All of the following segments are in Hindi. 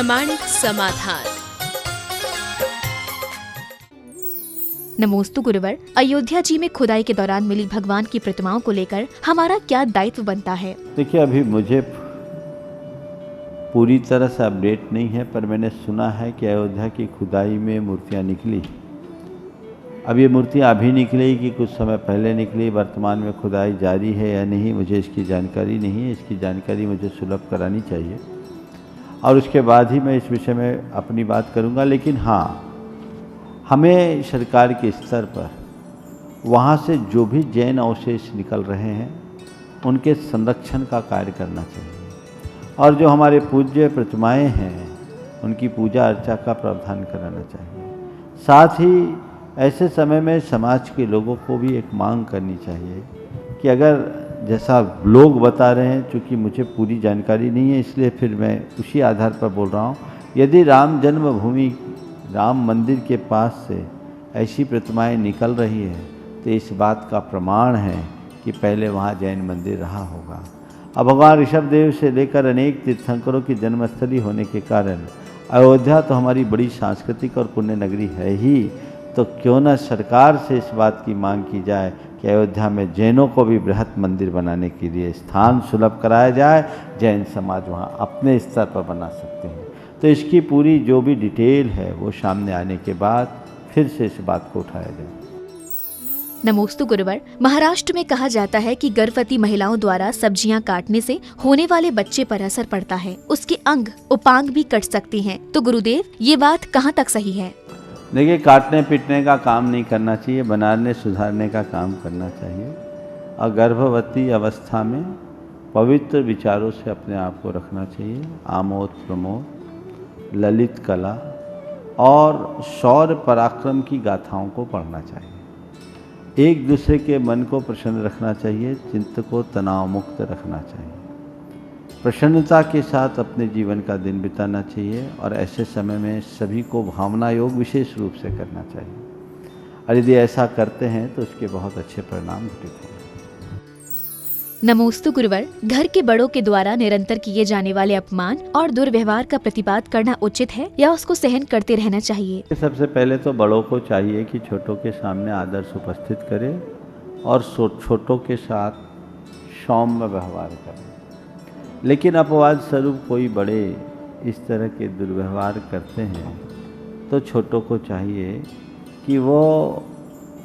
प्रामाणिक समाधान। नमोस्तु गुरुवर, अयोध्या जी में खुदाई के दौरान मिली भगवान की प्रतिमाओं को लेकर हमारा क्या दायित्व बनता है? देखिए, अभी मुझे पूरी तरह से अपडेट नहीं है, पर मैंने सुना है कि अयोध्या की खुदाई में मूर्तियां निकली। अब ये मूर्तियां अभी निकली कि कुछ समय पहले निकली, वर्तमान में खुदाई जारी है या नहीं, मुझे इसकी जानकारी नहीं है। इसकी जानकारी मुझे सुलभ करानी चाहिए और उसके बाद ही मैं इस विषय में अपनी बात करूंगा। लेकिन हाँ, हमें सरकार के स्तर पर वहाँ से जो भी जैन अवशेष निकल रहे हैं उनके संरक्षण का कार्य करना चाहिए और जो हमारे पूज्य प्रतिमाएं हैं उनकी पूजा अर्चा का प्रावधान कराना चाहिए। साथ ही ऐसे समय में समाज के लोगों को भी एक मांग करनी चाहिए कि अगर जैसा लोग बता रहे हैं, चूँकि मुझे पूरी जानकारी नहीं है इसलिए फिर मैं उसी आधार पर बोल रहा हूँ, यदि राम जन्मभूमि राम मंदिर के पास से ऐसी प्रतिमाएं निकल रही है तो इस बात का प्रमाण है कि पहले वहाँ जैन मंदिर रहा होगा। अब भगवान ऋषभदेव से लेकर अनेक तीर्थंकरों की जन्मस्थली होने के कारण अयोध्या तो हमारी बड़ी सांस्कृतिक और पुण्य नगरी है ही, तो क्यों न सरकार से इस बात की मांग की जाए कि अयोध्या में जैनों को भी बृहत मंदिर बनाने के लिए स्थान सुलभ कराया जाए। जैन समाज वहाँ अपने स्तर पर बना सकते हैं। तो इसकी पूरी जो भी डिटेल है वो सामने आने के बाद फिर से इस बात को उठाया जाए। नमोस्तु गुरुवर, महाराष्ट्र में कहा जाता है कि गर्भवती महिलाओं द्वारा सब्जियां काटने से होने वाले बच्चे पर असर पड़ता है, उसके अंग उपांग भी कट सकती हैं। तो गुरुदेव, ये बात कहाँ तक सही है? देखिए, काटने पीटने का काम नहीं करना चाहिए, बनाने सुधारने का काम करना चाहिए और गर्भवती अवस्था में पवित्र विचारों से अपने आप को रखना चाहिए। आमोद प्रमोद, ललित कला और शौर्य पराक्रम की गाथाओं को पढ़ना चाहिए। एक दूसरे के मन को प्रसन्न रखना चाहिए, चित्त को तनाव मुक्त रखना चाहिए। प्रसन्नता के साथ अपने जीवन का दिन बिताना चाहिए और ऐसे समय में सभी को भावना योग विशेष रूप से करना चाहिए और यदि ऐसा करते हैं तो उसके बहुत अच्छे परिणाम घटित होंगे। नमोस्तु गुरुवर, घर के बड़ों के द्वारा निरंतर किए जाने वाले अपमान और दुर्व्यवहार का प्रतिपाद करना उचित है या उसको सहन करते रहना चाहिए? सबसे पहले तो बड़ों को चाहिए कि छोटों के सामने आदर्श उपस्थित करें और छोटों के साथ सौम्य व्यवहार करें। लेकिन अपवाद स्वरूप कोई बड़े इस तरह के दुर्व्यवहार करते हैं तो छोटों को चाहिए कि वो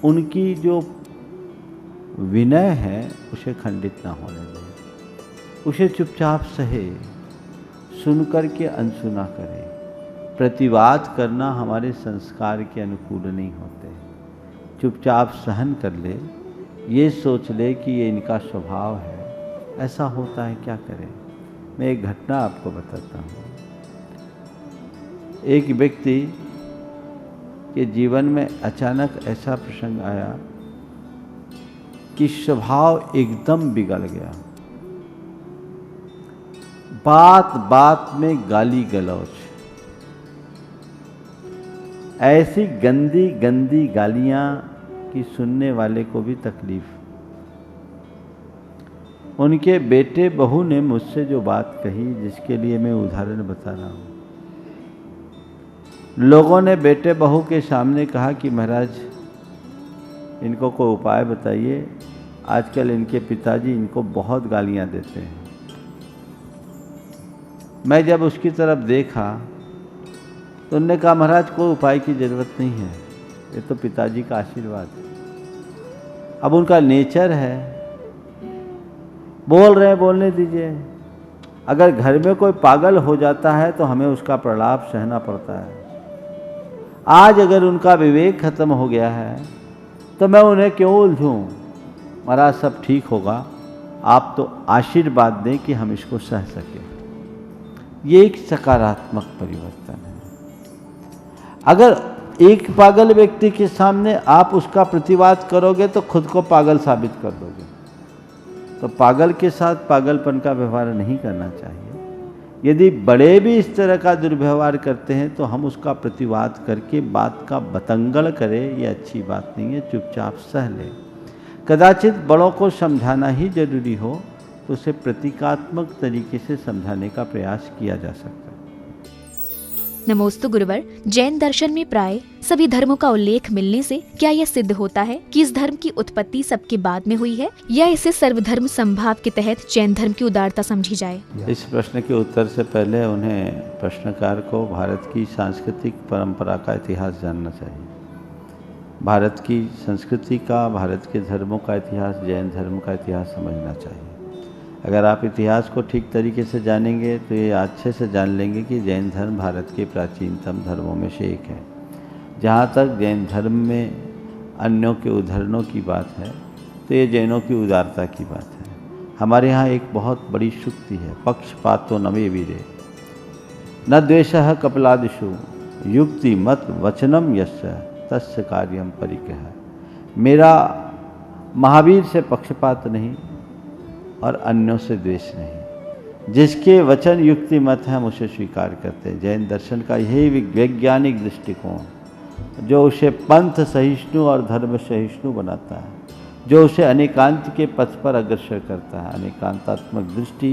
उनकी जो विनय है उसे खंडित ना होने दें, उसे चुपचाप सहे, सुनकर के अनसुना करें। प्रतिवाद करना हमारे संस्कार के अनुकूल नहीं होते। चुपचाप सहन कर ले, ये सोच ले कि ये इनका स्वभाव है, ऐसा होता है, क्या करें। मैं एक घटना आपको बताता हूँ। एक व्यक्ति के जीवन में अचानक ऐसा प्रसंग आया कि स्वभाव एकदम बिगड़ गया। बात बात में गाली गलौज, ऐसी गंदी गंदी गालियां कि सुनने वाले को भी तकलीफ। उनके बेटे बहू ने मुझसे जो बात कही, जिसके लिए मैं उदाहरण बता रहा हूँ, लोगों ने बेटे बहू के सामने कहा कि महाराज इनको कोई उपाय बताइए, आजकल इनके पिताजी इनको बहुत गालियाँ देते हैं। मैं जब उसकी तरफ देखा तो उन्होंने कहा, महाराज कोई उपाय की ज़रूरत नहीं है, ये तो पिताजी का आशीर्वाद है। अब उनका नेचर है, बोल रहे हैं, बोलने दीजिए। अगर घर में कोई पागल हो जाता है तो हमें उसका प्रलाप सहना पड़ता है। आज अगर उनका विवेक खत्म हो गया है तो मैं उन्हें क्यों उलझूं? महाराज सब ठीक होगा, आप तो आशीर्वाद दें कि हम इसको सह सकें। ये एक सकारात्मक परिवर्तन है। अगर एक पागल व्यक्ति के सामने आप उसका प्रतिवाद करोगे तो खुद को पागल साबित कर दोगे। तो पागल के साथ पागलपन का व्यवहार नहीं करना चाहिए। यदि बड़े भी इस तरह का दुर्व्यवहार करते हैं तो हम उसका प्रतिवाद करके बात का बतंगड़ करें, ये अच्छी बात नहीं है, चुपचाप सह लें। कदाचित बड़ों को समझाना ही जरूरी हो तो उसे प्रतीकात्मक तरीके से समझाने का प्रयास किया जा सकता है। नमोस्तु गुरुवर, जैन दर्शन में प्राय सभी धर्मों का उल्लेख मिलने से क्या यह सिद्ध होता है कि इस धर्म की उत्पत्ति सबके बाद में हुई है, या इसे सर्वधर्म संभाव के तहत जैन धर्म की उदारता समझी जाए? इस प्रश्न के उत्तर से पहले उन्हें प्रश्नकार को भारत की सांस्कृतिक परंपरा का इतिहास जानना चाहिए। भारत की संस्कृति का, भारत के धर्मों का इतिहास, जैन धर्म का इतिहास समझना चाहिए। अगर आप इतिहास को ठीक तरीके से जानेंगे तो ये अच्छे से जान लेंगे कि जैन धर्म भारत के प्राचीनतम धर्मों में से एक है। जहाँ तक जैन धर्म में अन्यों के उदाहरणों की बात है तो ये जैनों की उदारता की बात है। हमारे यहाँ एक बहुत बड़ी शुक्ति है, पक्षपातो न मे वीरे न द्वेषः कपिलादिषु युक्ति मत वचनम यस्य तस्य कार्यम परिकः। मेरा महावीर से पक्षपात नहीं और अन्यों से द्वेष नहीं। जिसके वचन युक्ति मत है हम उसे स्वीकार करते हैं। जैन दर्शन का यही वैज्ञानिक दृष्टिकोण जो उसे पंथ सहिष्णु और धर्म सहिष्णु बनाता है, जो उसे अनेकांत के पथ पर अग्रसर करता है। अनेकांतात्मक दृष्टि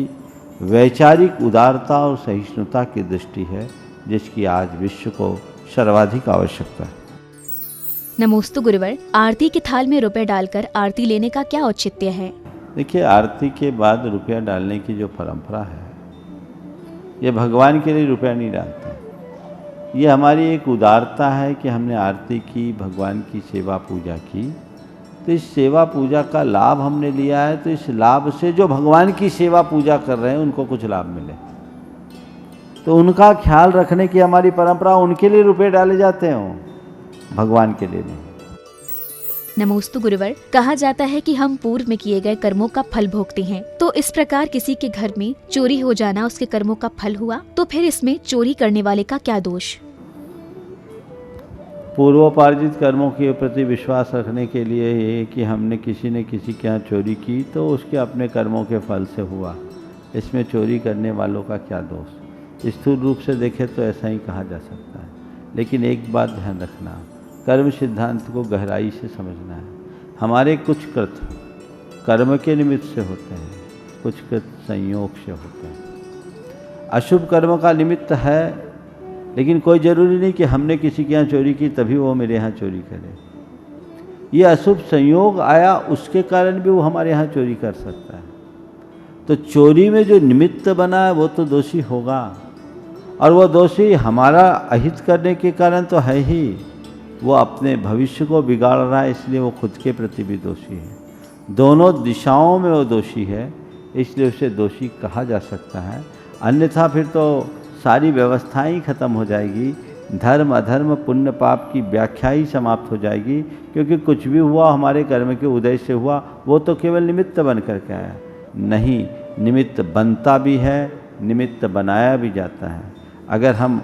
वैचारिक उदारता और सहिष्णुता की दृष्टि है, जिसकी आज विश्व को सर्वाधिक आवश्यकता है। नमोस्तु गुरुवर, आरती के थाल में रुपए डालकर आरती लेने का क्या औचित्य है? देखिए, आरती के बाद रुपया डालने की जो परंपरा है, ये भगवान के लिए रुपया नहीं डालते। ये हमारी एक उदारता है कि हमने आरती की, भगवान की सेवा पूजा की, तो इस सेवा पूजा का लाभ हमने लिया है, तो इस लाभ से जो भगवान की सेवा पूजा कर रहे हैं उनको कुछ लाभ मिले, तो उनका ख्याल रखने की हमारी परंपरा। उनके लिए रुपये डाले जाते हैं, भगवान के लिए नहीं। नमोस्तु गुरुवर, कहा जाता है कि हम पूर्व में किए गए कर्मों का फल भोगते हैं, तो इस प्रकार किसी के घर में चोरी हो जाना उसके कर्मों का फल हुआ, तो फिर इसमें चोरी करने वाले का क्या दोष? पूर्वोपार्जित कर्मों के प्रति विश्वास रखने के लिए ये कि हमने किसी ने किसी के यहाँ चोरी की तो उसके अपने कर्मों के फल से हुआ, इसमें चोरी करने वालों का क्या दोष? स्थूल रूप से देखें तो ऐसा ही कहा जा सकता है, लेकिन एक बात ध्यान रखना, कर्म सिद्धांत को गहराई से समझना है। हमारे कुछ कृत्य कर्म के निमित्त से होते हैं, कुछ कृत्य संयोग से होते हैं। अशुभ कर्म का निमित्त है, लेकिन कोई ज़रूरी नहीं कि हमने किसी के यहाँ चोरी की तभी वो मेरे यहाँ चोरी करे। ये अशुभ संयोग आया, उसके कारण भी वो हमारे यहाँ चोरी कर सकता है। तो चोरी में जो निमित्त बना है वो तो दोषी होगा, और वो दोषी हमारा अहित करने के कारण तो है ही, वो अपने भविष्य को बिगाड़ रहा है, इसलिए वो खुद के प्रति भी दोषी है। दोनों दिशाओं में वो दोषी है, इसलिए उसे दोषी कहा जा सकता है। अन्यथा फिर तो सारी व्यवस्थाएं ही खत्म हो जाएगी, धर्म अधर्म पुण्य पाप की व्याख्या ही समाप्त हो जाएगी, क्योंकि कुछ भी हुआ हमारे कर्म के उदय से हुआ, वो तो केवल निमित्त बन करके आया। नहीं, निमित्त बनता भी है, निमित्त बनाया भी जाता है। अगर हम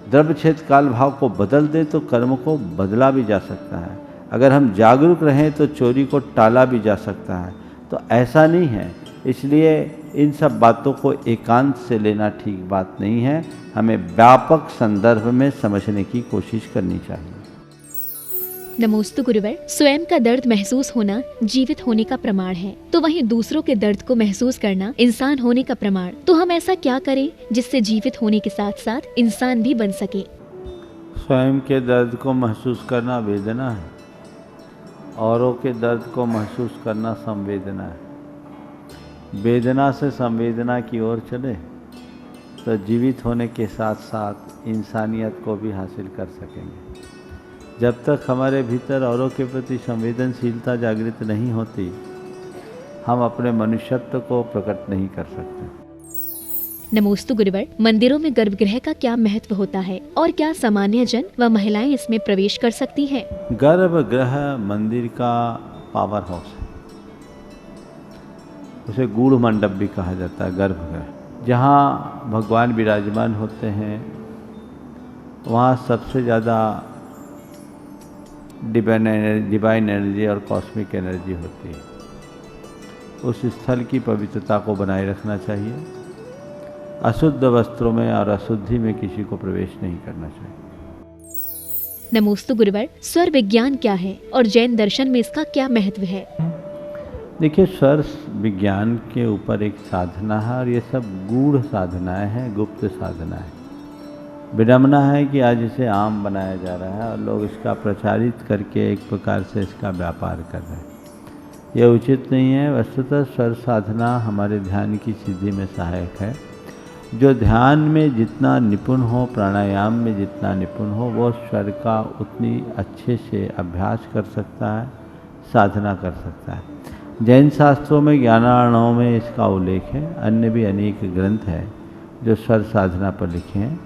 द्रव्य क्षेत्र काल भाव को बदल दें तो कर्म को बदला भी जा सकता है। अगर हम जागरूक रहें तो चोरी को टाला भी जा सकता है। तो ऐसा नहीं है, इसलिए इन सब बातों को एकांत से लेना ठीक बात नहीं है। हमें व्यापक संदर्भ में समझने की कोशिश करनी चाहिए। नमोस्तु गुरुवर, स्वयं का दर्द महसूस होना जीवित होने का प्रमाण है, तो वहीं दूसरों के दर्द को महसूस करना इंसान होने का प्रमाण। तो हम ऐसा क्या करें जिससे जीवित होने के साथ साथ इंसान भी बन सके? स्वयं के दर्द को महसूस करना वेदना है, औरों के दर्द को महसूस करना संवेदना है। वेदना से संवेदना की ओर चले तो जीवित होने के साथ साथ इंसानियत को भी हासिल कर सकेंगे। जब तक हमारे भीतर औरों के प्रति संवेदनशीलता जागृत नहीं होती, हम अपने मनुष्यत्व को प्रकट नहीं कर सकते। नमोस्तु गुरुवर, मंदिरों में गर्भगृह का क्या महत्व होता है और क्या सामान्य जन व महिलाएं इसमें प्रवेश कर सकती हैं? गर्भगृह मंदिर का पावर हाउस है, उसे गूढ़ मंडप भी कहा जाता है। गर्भगृह जहाँ भगवान विराजमान होते हैं, वहाँ सबसे ज़्यादा डिवाइन एनर्जी और कॉस्मिक एनर्जी होती है। उस स्थल की पवित्रता को बनाए रखना चाहिए। अशुद्ध वस्त्रों में और अशुद्धि में किसी को प्रवेश नहीं करना चाहिए। नमोस्तु गुरुवर, स्वर विज्ञान क्या है और जैन दर्शन में इसका क्या महत्व है? देखिए, स्वर विज्ञान के ऊपर एक साधना है, और ये सब गूढ़ साधनाएं हैं, गुप्त साधनाएं। विडम्बना है कि आज इसे आम बनाया जा रहा है और लोग इसका प्रचारित करके एक प्रकार से इसका व्यापार कर रहे हैं। यह उचित नहीं है। वस्तुतः स्वर साधना हमारे ध्यान की सिद्धि में सहायक है। जो ध्यान में जितना निपुण हो, प्राणायाम में जितना निपुण हो, वो स्वर का उतनी अच्छे से अभ्यास कर सकता है, साधना कर सकता है। जैन शास्त्रों में 11 में इसका उल्लेख है। अन्य भी अनेक ग्रंथ हैं जो स्वर साधना पर लिखे हैं,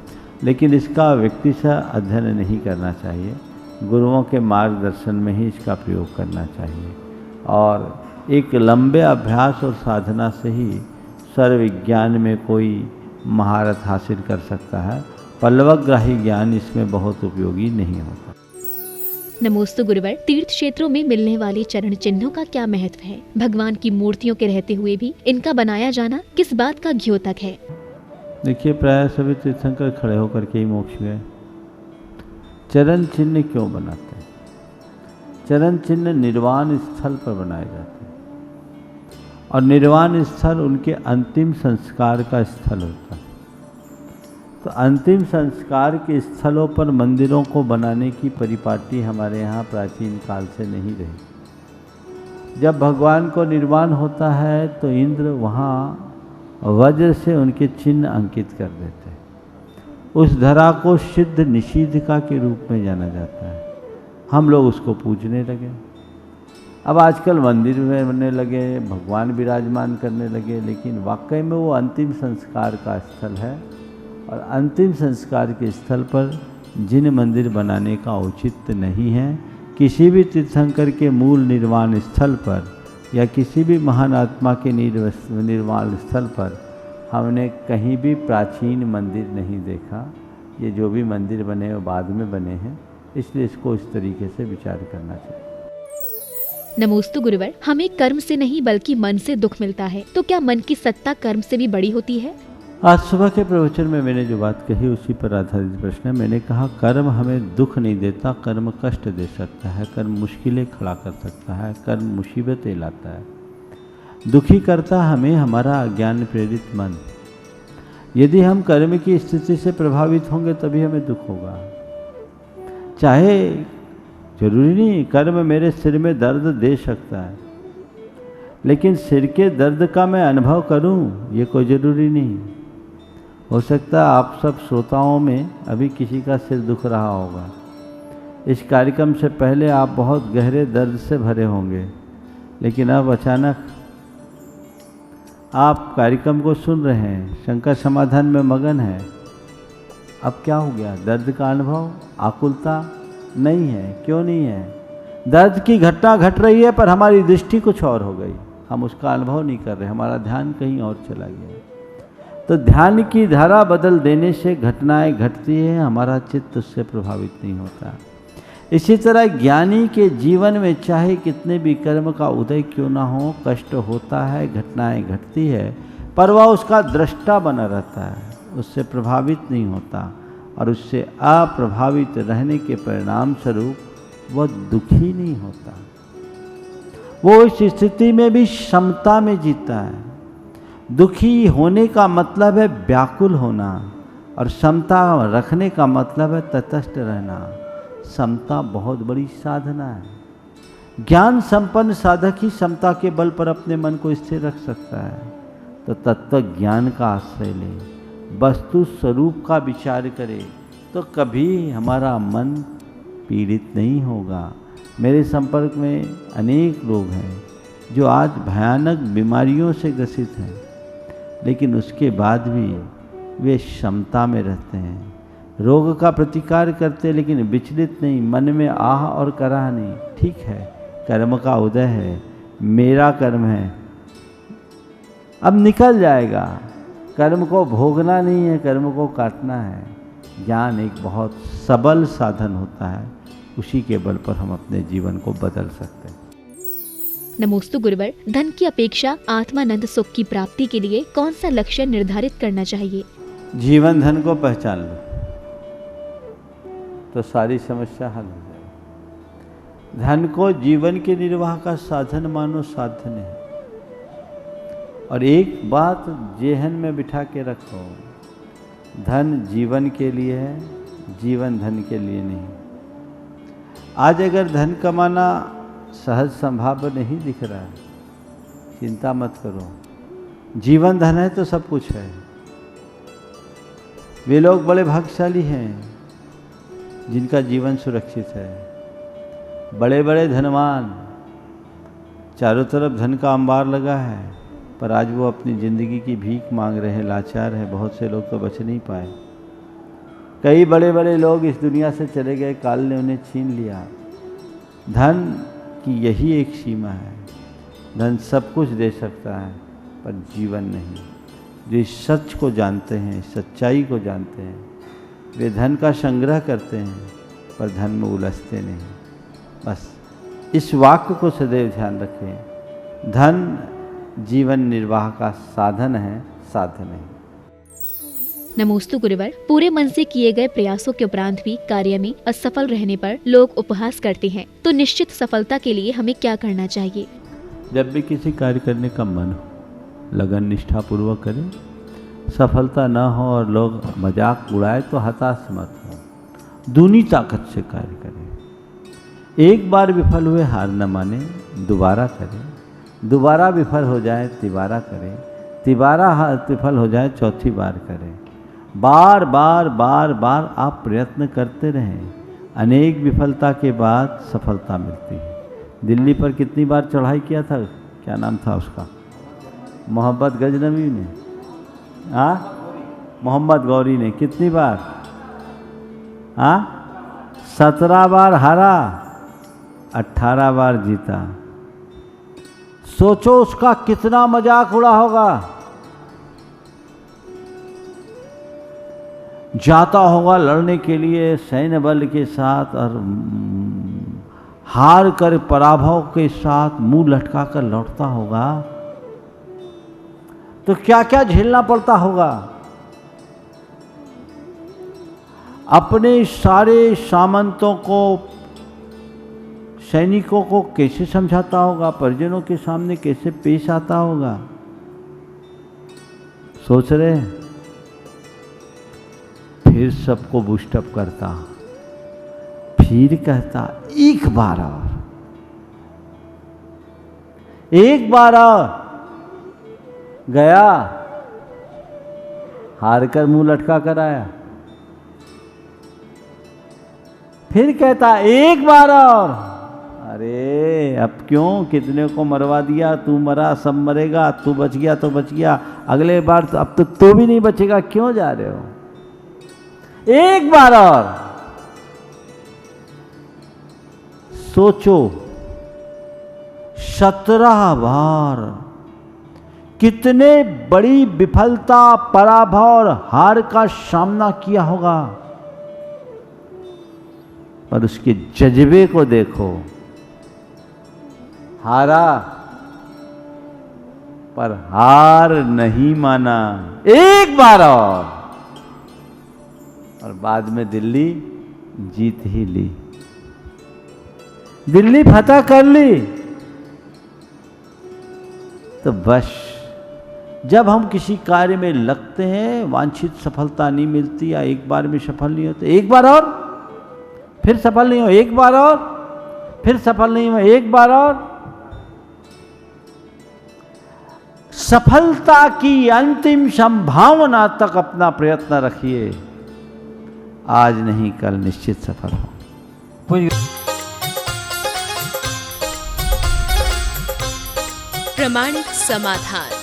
लेकिन इसका व्यक्ति से अध्ययन नहीं करना चाहिए। गुरुओं के मार्गदर्शन में ही इसका प्रयोग करना चाहिए और एक लंबे अभ्यास और साधना से ही स्वर विज्ञान में कोई महारत हासिल कर सकता है। पल्लवग्राही ज्ञान इसमें बहुत उपयोगी नहीं होता। नमोस्तु गुरुवर, तीर्थ क्षेत्रों में मिलने वाले चरण चिन्हों का क्या महत्व है? भगवान की मूर्तियों के रहते हुए भी इनका बनाया जाना किस बात का द्योतक है? देखिए, प्राय सभी तीर्थंकर खड़े होकर के ही मोक्ष गए। चरण चिन्ह क्यों बनाते हैं? चरण चिन्ह निर्वाण स्थल पर बनाए जाते हैं और निर्वाण स्थल उनके अंतिम संस्कार का स्थल होता है। तो अंतिम संस्कार के स्थलों पर मंदिरों को बनाने की परिपाटी हमारे यहाँ प्राचीन काल से नहीं रही। जब भगवान को निर्वाण होता है तो इंद्र वहाँ वज्र से उनके चिन्ह अंकित कर देते हैं। उस धरा को सिद्ध निषिद्धिका के रूप में जाना जाता है। हम लोग उसको पूजने लगे। अब आजकल मंदिर में बनने लगे, भगवान विराजमान करने लगे, लेकिन वाकई में वो अंतिम संस्कार का स्थल है और अंतिम संस्कार के स्थल पर जिन मंदिर बनाने का औचित्य नहीं है, किसी भी तीर्थंकर के मूल निर्वाण स्थल पर या किसी भी महान आत्मा के निर्वाण स्थल पर हमने कहीं भी प्राचीन मंदिर नहीं देखा। ये जो भी मंदिर बने वो बाद में बने हैं, इसलिए इसको इस तरीके से विचार करना चाहिए। नमोस्तु गुरुवर, हमें कर्म से नहीं बल्कि मन से दुख मिलता है, तो क्या मन की सत्ता कर्म से भी बड़ी होती है? आज सुबह के प्रवचन में मैंने जो बात कही उसी पर आधारित प्रश्न है। मैंने कहा कर्म हमें दुख नहीं देता, कर्म कष्ट दे सकता है, कर्म मुश्किलें खड़ा कर सकता है, कर्म मुसीबतें लाता है। दुखी करता हमें हमारा अज्ञान प्रेरित मन। यदि हम कर्म की स्थिति से प्रभावित होंगे तभी हमें दुख होगा। चाहे जरूरी नहीं कर्म मेरे सिर में दर्द दे सकता है, लेकिन सिर के दर्द का मैं अनुभव करूं ये कोई ज़रूरी नहीं। हो सकता है आप सब श्रोताओं में अभी किसी का सिर दुख रहा होगा। इस कार्यक्रम से पहले आप बहुत गहरे दर्द से भरे होंगे, लेकिन अब अचानक आप कार्यक्रम को सुन रहे हैं, शंका समाधान में मगन है। अब क्या हो गया? दर्द का अनुभव, आकुलता नहीं है। क्यों नहीं है? दर्द की घटना घट रही है पर हमारी दृष्टि कुछ और हो गई, हम उसका अनुभव नहीं कर रहे, हमारा ध्यान कहीं और चला गया। तो ध्यान की धारा बदल देने से घटनाएं घटती हैं, हमारा चित्त उससे प्रभावित नहीं होता। इसी तरह ज्ञानी के जीवन में चाहे कितने भी कर्म का उदय क्यों ना हो, कष्ट होता है, घटनाएं घटती है, पर वह उसका दृष्टा बना रहता है, उससे प्रभावित नहीं होता और उससे अप्रभावित रहने के परिणाम स्वरूप वह दुखी नहीं होता। वो इस स्थिति में भी समता में जीता है। दुखी होने का मतलब है व्याकुल होना और समता रखने का मतलब है तटस्थ रहना। समता बहुत बड़ी साधना है। ज्ञान संपन्न साधक ही समता के बल पर अपने मन को स्थिर रख सकता है। तो तत्व ज्ञान का आश्रय ले, वस्तु स्वरूप का विचार करे, तो कभी हमारा मन पीड़ित नहीं होगा। मेरे संपर्क में अनेक लोग हैं जो आज भयानक बीमारियों से ग्रसित हैं, लेकिन उसके बाद भी वे क्षमता में रहते हैं, रोग का प्रतिकार करते, लेकिन विचलित नहीं, मन में आह और कराह नहीं। ठीक है, कर्म का उदय है, मेरा कर्म है, अब निकल जाएगा। कर्म को भोगना नहीं है, कर्म को काटना है। ज्ञान एक बहुत सबल साधन होता है, उसी के बल पर हम अपने जीवन को बदल सकते हैं। नमोस्तु गुरुवर, धन की अपेक्षा आत्मानंद सुख की प्राप्ति के लिए कौन सा लक्ष्य निर्धारित करना चाहिए? जीवन धन को पहचान लो तो सारी समस्या हल हो जाएगी। धन को जीवन के निर्वाह का साधन मानो, साधन है। और एक बात जेहन में बिठा के रखो, धन जीवन के लिए है, जीवन धन के लिए नहीं। आज अगर धन कमाना सहज संभव नहीं दिख रहा है, चिंता मत करो, जीवन धन है तो सब कुछ है। वे लोग बड़े भाग्यशाली हैं जिनका जीवन सुरक्षित है। बड़े बड़े धनवान, चारों तरफ धन का अंबार लगा है, पर आज वो अपनी ज़िंदगी की भीख मांग रहे हैं, लाचार है। बहुत से लोग तो बच नहीं पाए। कई बड़े बड़े लोग इस दुनिया से चले गए, काल ने उन्हें छीन लिया। धन की यही एक सीमा है, धन सब कुछ दे सकता है पर जीवन नहीं। जो इस सच को जानते हैं, सच्चाई को जानते हैं, वे धन का संग्रह करते हैं पर धन में उलझते नहीं। बस इस वाक्य को सदैव ध्यान रखें, धन जीवन निर्वाह का साधन है, साधन नहीं। नमोस्तु गुरुवर। पूरे मन से किए गए प्रयासों के उपरांत भी कार्य में असफल रहने पर लोग उपहास करते हैं, तो निश्चित सफलता के लिए हमें क्या करना चाहिए? जब भी किसी कार्य करने का मन हो, लगन निष्ठा पूर्वक करें। सफलता न हो और लोग मजाक उड़ाए तो हताश मत हो, दूनी ताकत से कार्य करें। एक बार विफल हुए हार न माने, दोबारा करें। दोबारा विफल हो जाए तिबारा करें, तिबारा विफल हो जाए चौथी बार करें। बार बार बार बार आप प्रयत्न करते रहें, अनेक विफलता के बाद सफलता मिलती है। दिल्ली पर कितनी बार चढ़ाई किया था, क्या नाम था उसका, मोहम्मद गजनवी ने, मोहम्मद गौरी ने कितनी बार, 17 बार हारा, 18 बार जीता। सोचो उसका कितना मजाक उड़ा होगा। जाता होगा लड़ने के लिए सैन्य बल के साथ और हार कर पराभव के साथ मुंह लटका कर लौटता होगा, तो क्या क्या झेलना पड़ता होगा। अपने सारे सामंतों को, सैनिकों को कैसे समझाता होगा, परिजनों के सामने कैसे पेश आता होगा। सोच रहे हैं? फिर सबको बूस्टअप करता, फिर कहता एक बार और, एक बार और। गया, हार कर मुंह लटका कर आया, फिर कहता एक बार और। अरे अब क्यों, कितने को मरवा दिया, तू मरा सब मरेगा, तू बच गया तो बच गया, अगले बार तो अब तो भी नहीं बचेगा, क्यों जा रहे हो, एक बार और। सोचो 17 बार कितने बड़ी विफलता, पराभव और हार का सामना किया होगा, पर उसके जज्बे को देखो। हारा पर हार नहीं माना, एक बार और बाद में दिल्ली जीत ही ली, दिल्ली फतह कर ली। तो बस जब हम किसी कार्य में लगते हैं, वांछित सफलता नहीं मिलती या एक बार में सफल नहीं होते, एक बार और, फिर सफल नहीं हो, एक बार और, फिर सफल नहीं हो, एक बार और। सफलता की अंतिम संभावना तक अपना प्रयत्न रखिए, आज नहीं कल निश्चित सफल हो। प्रामाणिक समाधान।